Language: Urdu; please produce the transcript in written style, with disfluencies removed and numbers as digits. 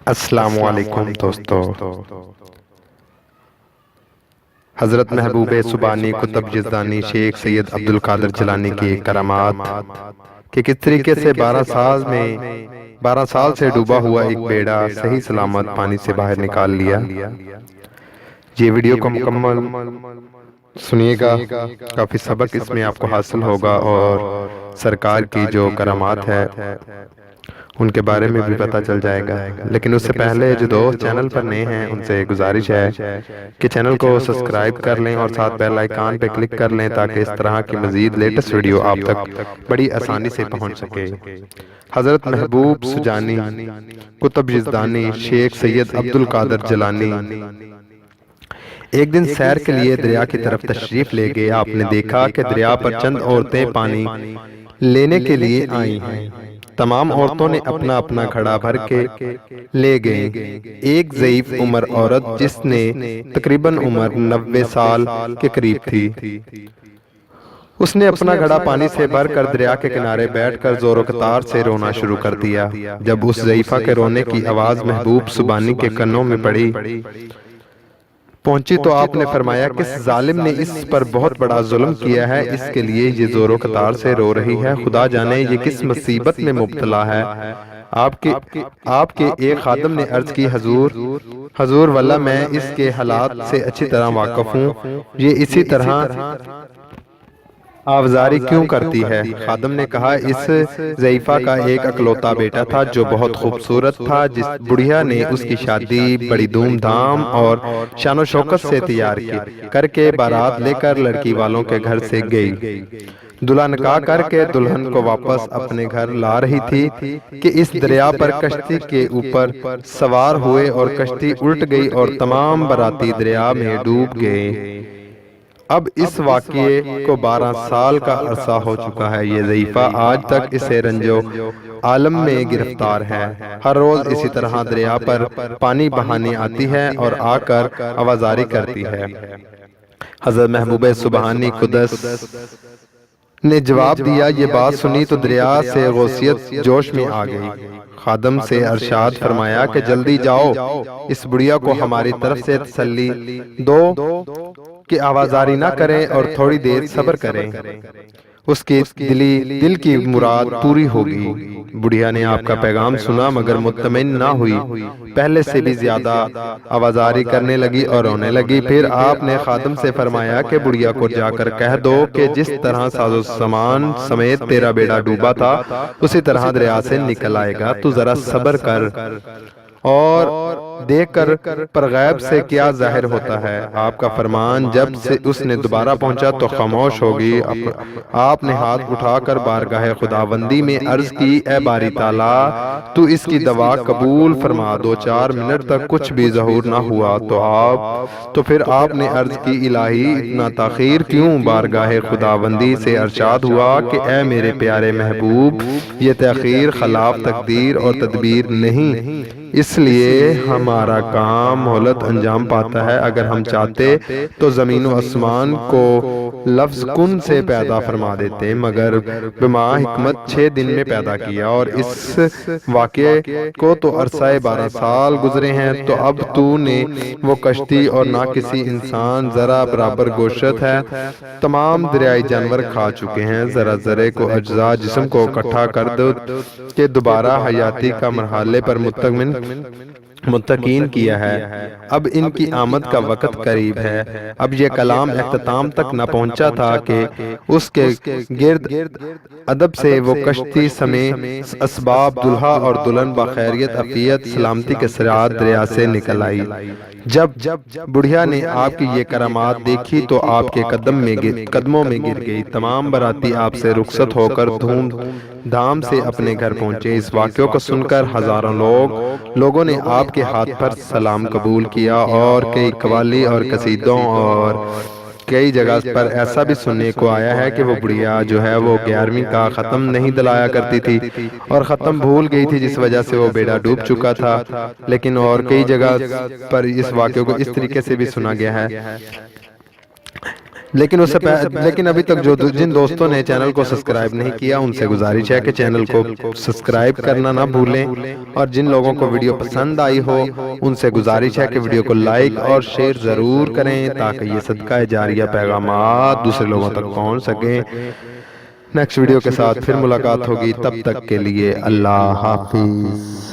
السلام علیکم دوستو۔ حضرت محبوب سبحانی قطب یزدانی شیخ سید عبدالقادر جیلانی کی کرامات کہ کس طریقے سے 12 سال سے ڈوبا ہوا ایک بیڑا صحیح سلامت پانی سے باہر نکال لیا۔ یہ ویڈیو کو مکمل سنیے گا، کافی سبق اس میں آپ کو حاصل ہوگا اور سرکار کی جو کرامات ہے ان کے بارے میں بھی پتہ چل جائے گا۔ لیکن اس سے پہلے جو دوست چینل پر نئے ہیں ان سے گزارش ہے کہ چینل کو سبسکرائب کر لیں اور ساتھ بیل آئیکن پہ کلک کر لیں تاکہ اس طرح کی مزید لیٹسٹ ویڈیو آپ تک بڑی آسانی سے پہنچ سکے۔ حضرت محبوب سجانی قطب یزدانی شیخ سید عبدالقادر جیلانی ایک دن سیر کے لیے دریا کی طرف تشریف لے گئے۔ آپ نے دیکھا کہ دریا پر چند عورتیں پانی لینے کے لیے آئی ہیں۔ تمام عورتوں نے اپنا اپنا گھڑا بھر کے لے گئیں۔ ایک ضعیف عمر عورت جس نے تقریباً عمر 90 سال کے قریب تھی، اس نے اپنا گھڑا پانی سے بھر کر دریا کے کنارے بیٹھ کر زور و قطار سے رونا شروع کر دیا۔ جب اس ضعیفہ کے رونے کی آواز محبوب سبحانی کے کانوں میں پہنچی تو آپ نے فرمایا، کس ظالم نے اس پر بہت بڑا ظلم کیا ہے، اس کے لیے یہ زور و قطار سے رو رہی ہے، خدا جانے یہ کس مصیبت میں مبتلا ہے۔ آپ کے ایک خادم نے عرض کی، حضور واللہ میں اس کے حالات سے اچھی طرح واقف ہوں، یہ اسی طرح آوازاری کیوں کرتی ہے؟ خادم نے کہا، اس ضعیفہ کا ایک اکلوتا بیٹا تھا جو بہت خوبصورت تھا۔ جس بڑھیا نے اس کی شادی بڑی دھوم دھام اور شان و شوکت سے تیار کر کے بارات لے کر لڑکی والوں کے گھر سے گئی۔ دلہا نکاح کر کے دلہن کو واپس اپنے گھر لا رہی تھی کہ اس دریا پر کشتی کے اوپر سوار ہوئے اور کشتی الٹ گئی اور تمام باراتی دریا میں ڈوب گئے۔ اب اس واقعے کو 12 سال کا عرصہ ہو چکا ہے۔ یہ ضعیفہ آج تک اسے رنجو عالم میں گرفتار ہے۔ ہر روز اسی طرح دریا پر پانی بہانے آتی ہے اور آ کر آوازاری کرتی ہے۔ حضرت محبوب سبحانی قدس نے جواب دیا، یہ بات سنی تو دریا سے غوثیت جوش میں آ گئی۔ خادم سے ارشاد فرمایا کہ جلدی جاؤ، اس بڑھیا کو ہماری طرف سے تسلی دو کہ آوازاری نہ کریں اور تھوڑی دیر صبر کریں، اس کی دل کی مراد پوری ہوگی۔ بڑھیا نے آپ کا پیغام سنا مگر مطمئن نہ ہوئی، پہلے سے بھی زیادہ آوازاری کرنے لگی اور رونے لگی۔ پھر آپ نے خادم سے فرمایا کہ بڑھیا کو جا کر کہہ دو کہ جس طرح ساز و سامان سمیت تیرا بیڑا ڈوبا تھا اسی طرح دریا سے نکل آئے گا، تو ذرا صبر کر اور دیکھ کر پر غیب سے کیا ظاہر ہوتا ہے۔ آپ کا فرمان جب سے اس نے دوبارہ پہنچا تو خاموش ہوگی۔ آپ نے ہاتھ اٹھا کر بارگاہ خداوندی میں عرض کی، اے باری تعالیٰ تو اس کی دعا قبول فرما۔ 2-4 منٹ تک کچھ بھی ظہور نہ ہوا تو پھر آپ نے عرض کی، الہی اتنا تاخیر کیوں؟ بارگاہ خداوندی سے ارشاد ہوا کہ اے میرے پیارے محبوب، یہ تاخیر خلاف تقدیر اور تدبیر نہیں، اس لیے ہمارا کام مہلت انجام پاتا ہے۔ اگر ہم چاہتے تو زمین و آسمان کو لفظ کن سے پیدا فرما دیتے، مگر بما حکمت 6 دن میں پیدا کیا، اور اس واقعے کو تو عرصہ 12 سال گزرے ہیں۔ تو اب تو نے وہ کشتی اور نہ کسی انسان ذرا برابر گوشت ہے، تمام دریائی جانور کھا چکے ہیں۔ ذرا ذرے کو اجزاء جسم کو اکٹھا کر دو کہ دوبارہ حیاتی کا مرحلے پر متقین کیا ہے۔ اب ان کی آمد کا وقت قریب ہے۔ اب یہ کلام اختتام تک نہ پہنچا تھا کہ اس کے گرد ادب سے وہ کشتی سمیت اسباب دلہا اور دلہن بخیریت عافیت سلامتی کے ساتھ دریا سے نکل آئی۔ جب بڑھیا نے آپ کی یہ کرامات دیکھی تو آپ کے قدموں میں گر گئی۔ تمام باراتی آپ سے رخصت ہو کر دھوم دھام سے اپنے گھر پہنچے۔ اس واقعے کو سن کر ہزاروں لوگوں نے آپ کے ہاتھ پر سلام قبول کیا، اور کئی قوالی اور قصیدوں اور کئی جگہ پر ایسا بھی سننے کو آیا ہے کہ وہ بڑھیا جو ہے وہ 11ویں کا ختم نہیں دلایا کرتی تھی اور ختم بھول گئی تھی، جس وجہ سے وہ بیڑا ڈوب چکا تھا۔ لیکن اور کئی جگہ پر اس واقعے کو اس طریقے سے بھی سنا گیا ہے لیکن ابھی تک جن دوستوں نے چینل کو سبسکرائب نہیں کیا ان سے گزارش ہے کہ چینل کو سبسکرائب کرنا نہ بھولیں، اور جن لوگوں کو ویڈیو پسند آئی ہو ان سے گزارش ہے کہ ویڈیو کو لائک اور شیئر ضرور کریں تاکہ یہ صدقہ جاریہ پیغامات دوسرے لوگوں تک پہنچ سکیں۔ نیکسٹ ویڈیو کے ساتھ پھر ملاقات ہوگی، تب تک کے لیے اللہ حافظ۔